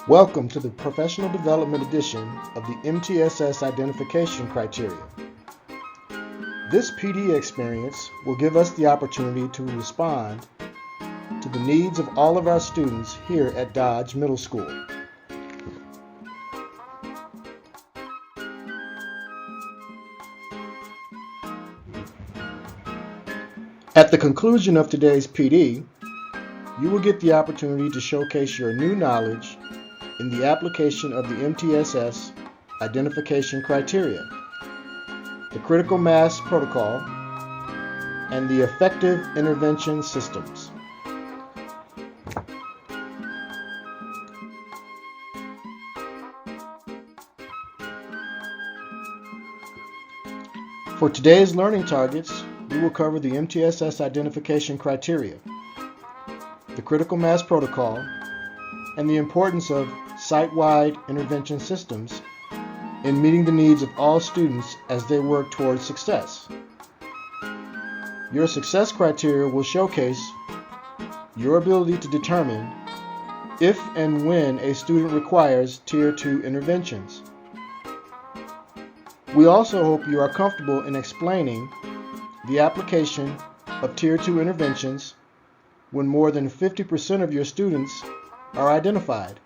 Welcome to the Professional Development Edition of the Mtss Identification Criteria. This PD experience will give us the opportunity to respond to the needs of all of our students here at Dodge Middle School. At the conclusion of today's PD, you will get the opportunity to showcase your new knowledge in the application of the Mtss Identification Criteria, the Critical Mass Protocol, and the Effective Intervention Systems. For today's learning targets, we will cover the Mtss Identification Criteria, the Critical Mass Protocol, and the importance of site-wide intervention systems in meeting the needs of all students as they work towards success. Your success criteria will showcase your ability to determine if and when a student requires Tier 2 interventions. We also hope you are comfortable in explaining the application of Tier 2 interventions when more than 50% of your students are identified.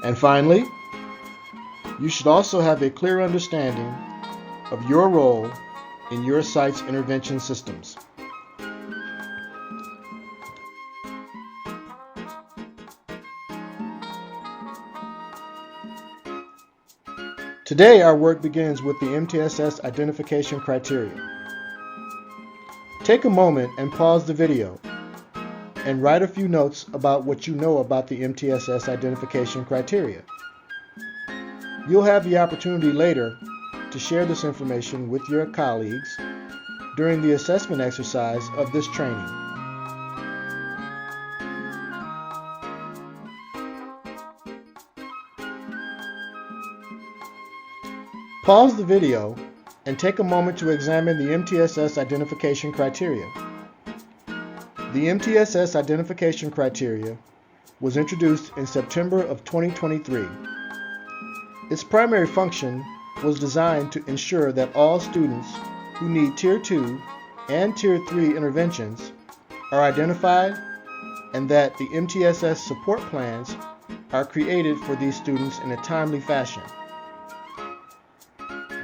And finally, you should also have a clear understanding of your role in your site's intervention systems. Today, our work begins with the Mtss Identification Criteria. Take a moment and pause the video and write a few notes about what you know about the Mtss Identification Criteria. You'll have the opportunity later to share this information with your colleagues during the assessment exercise of this training. Pause the video and take a moment to examine the Mtss Identification Criteria. The Mtss Identification Criteria was introduced in September of 2023. Its primary function was designed to ensure that all students who need Tier 2 and Tier 3 interventions are identified and that the Mtss support plans are created for these students in a timely fashion.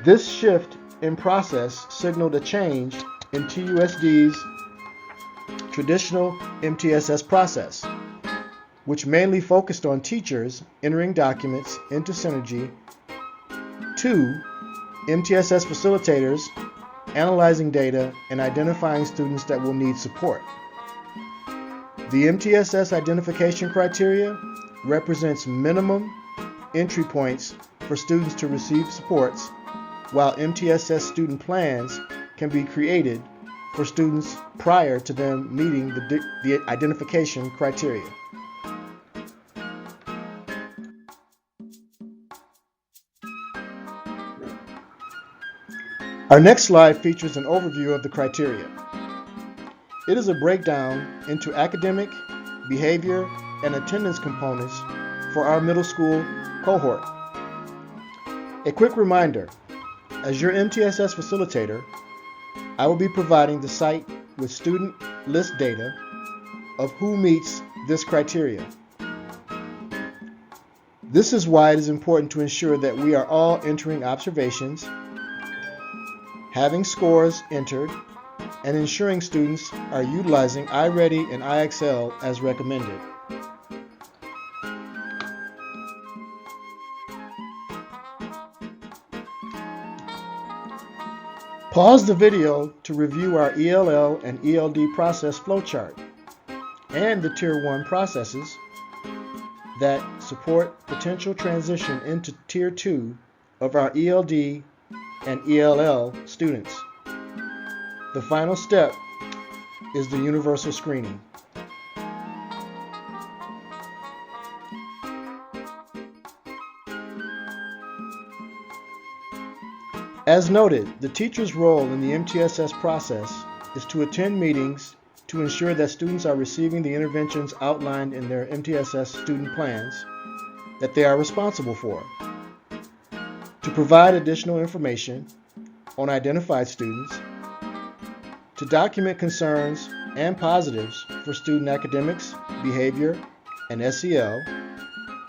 This shift in process signaled a change in TUSD's traditional Mtss process, which mainly focused on teachers entering documents into Synergy, to Mtss facilitators analyzing data and identifying students that will need support. The Mtss Identification Criteria represents minimum entry points for students to receive supports, while Mtss student plans can be created for students prior to them meeting the identification criteria. Our next slide features an overview of the criteria. It is a breakdown into academic, behavior, and attendance components for our middle school cohort. A quick reminder, as your Mtss facilitator, I will be providing the site with student list data of who meets this criteria. This is why it is important to ensure that we are all entering observations, having scores entered, and ensuring students are utilizing iReady and IXL as recommended. Pause the video to review our ELL and ELD process flowchart and the Tier 1 processes that support potential transition into Tier 2 of our ELD and ELL students. The final step is the universal screening. As noted, the teacher's role in the Mtss process is to attend meetings to ensure that students are receiving the interventions outlined in their MTSS student plans that they are responsible for, to provide additional information on identified students, to document concerns and positives for student academics, behavior, and SEL,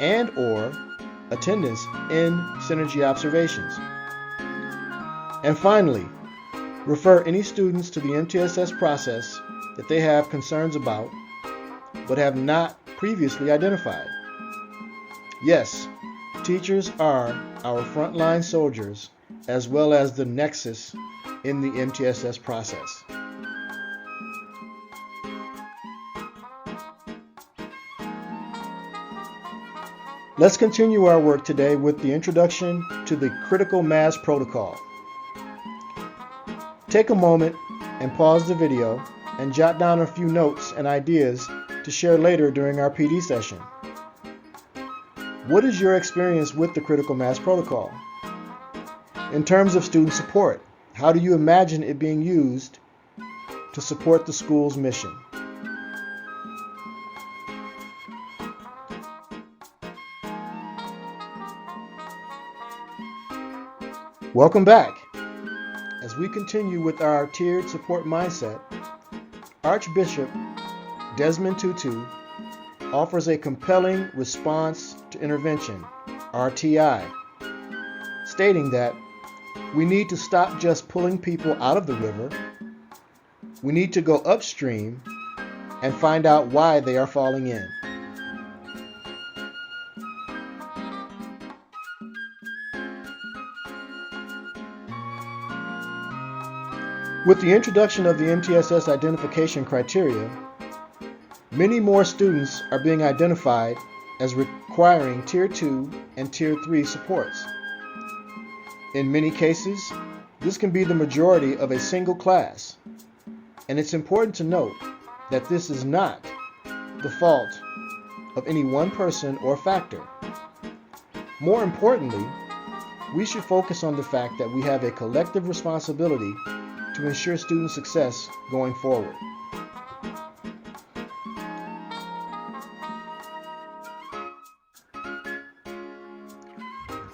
and/or attendance in synergy observations. And finally, refer any students to the MTSS process that they have concerns about but have not previously identified. Yes, teachers are our frontline soldiers as well as the nexus in the MTSS process. Let's continue our work today with the introduction to the critical mass protocol. Take a moment and pause the video and jot down a few notes and ideas to share later during our PD session. What is your experience with the critical mass protocol? In terms of student support, how do you imagine it being used to support the school's mission? Welcome back. As we continue with our tiered support mindset, Archbishop Desmond Tutu offers a compelling response to intervention, RTI, stating that we need to stop just pulling people out of the river. We need to go upstream and find out why they are falling in. With the introduction of the MTSS identification criteria, many more students are being identified as requiring Tier 2 and Tier 3 supports. In many cases, this can be the majority of a single class, and it's important to note that this is not the fault of any one person or factor. More importantly, we should focus on the fact that we have a collective responsibility to ensure student success going forward.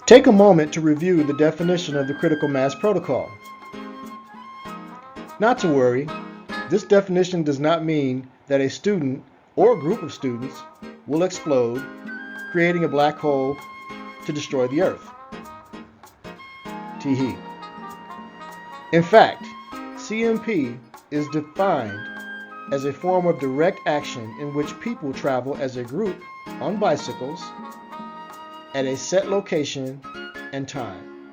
Take a moment to review the definition of the critical mass protocol. Not to worry, this definition does not mean that a student or group of students will explode, creating a black hole to destroy the earth. Tee-hee. In fact, CMP is defined as a form of direct action in which people travel as a group on bicycles at a set location and time.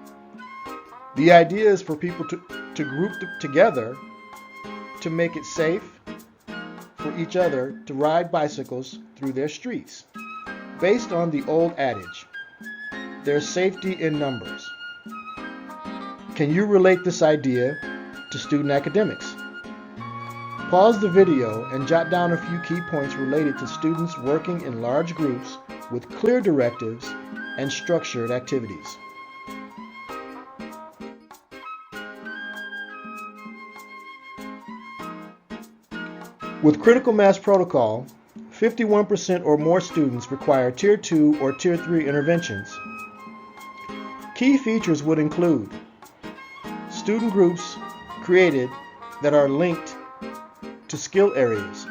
The idea is for people to group together to make it safe for each other to ride bicycles through their streets, based on the old adage, there's safety in numbers. Can you relate this idea to student academics? Pause the video and jot down a few key points related to students working in large groups with clear directives and structured activities. With critical mass protocol, 51% or more students require Tier 2 or Tier 3 interventions. Key features would include student groups created that are linked to skill areas,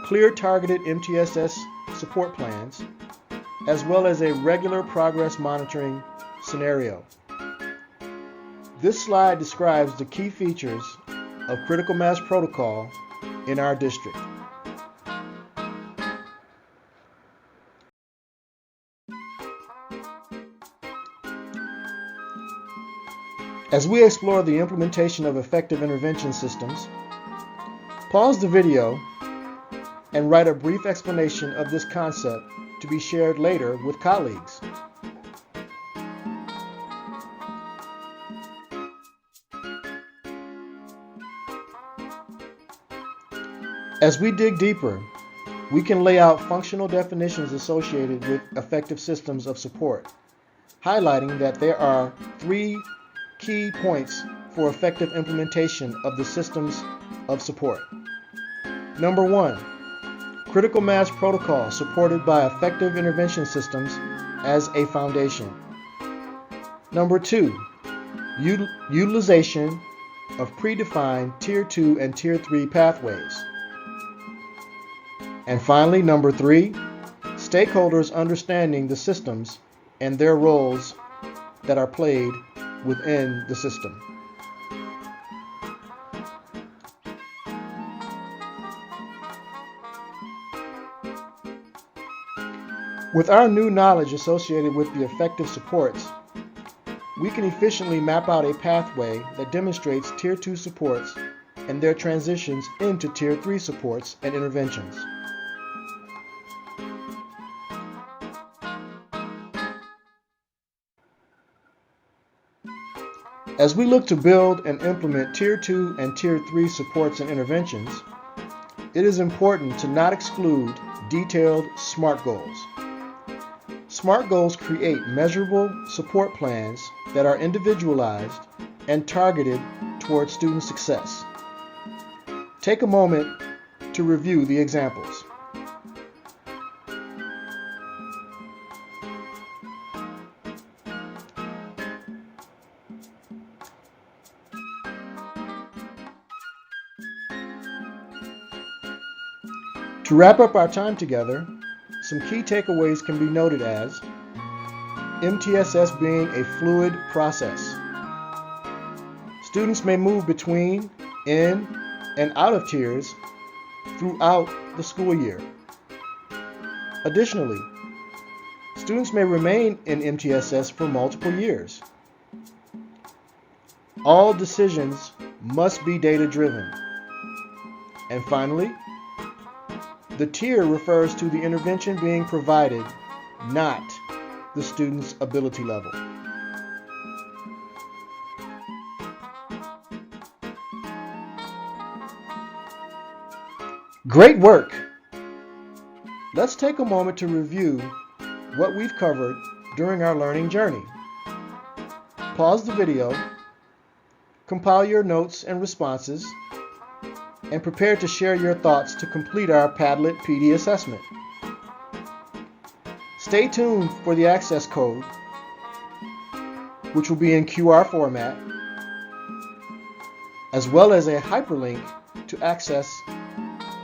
clear targeted MTSS support plans, as well as a regular progress monitoring scenario. This slide describes the key features of critical mass protocol in our district. As we explore the implementation of effective intervention systems, pause the video and write a brief explanation of this concept to be shared later with colleagues. As we dig deeper, we can lay out functional definitions associated with effective systems of support, highlighting that there are 3 key points for effective implementation of the systems of support. Number 1, critical mass protocol supported by effective intervention systems as a foundation. Number 2, utilization of predefined Tier 2 and Tier 3 pathways. And finally, number 3, stakeholders understanding the systems and their roles that are played within the system. With our new knowledge associated with the effective supports, we can efficiently map out a pathway that demonstrates Tier 2 supports and their transitions into Tier 3 supports and interventions. As we look to build and implement Tier 2 and Tier 3 supports and interventions, it is important to not exclude detailed SMART goals. SMART goals create measurable support plans that are individualized and targeted towards student success. Take a moment to review the examples. To wrap up our time together, some key takeaways can be noted as MTSS being a fluid process. Students may move between, in, and out of tiers throughout the school year. Additionally, students may remain in MTSS for multiple years. All decisions must be data-driven. And finally, the tier refers to the intervention being provided, not the student's ability level. Great work! Let's take a moment to review what we've covered during our learning journey. Pause the video, compile your notes and responses, and prepare to share your thoughts to complete our Padlet PD assessment. Stay tuned for the access code, which will be in QR format, as well as a hyperlink to access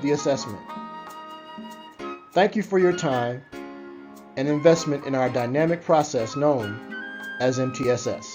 the assessment. Thank you for your time and investment in our dynamic process known as MTSS.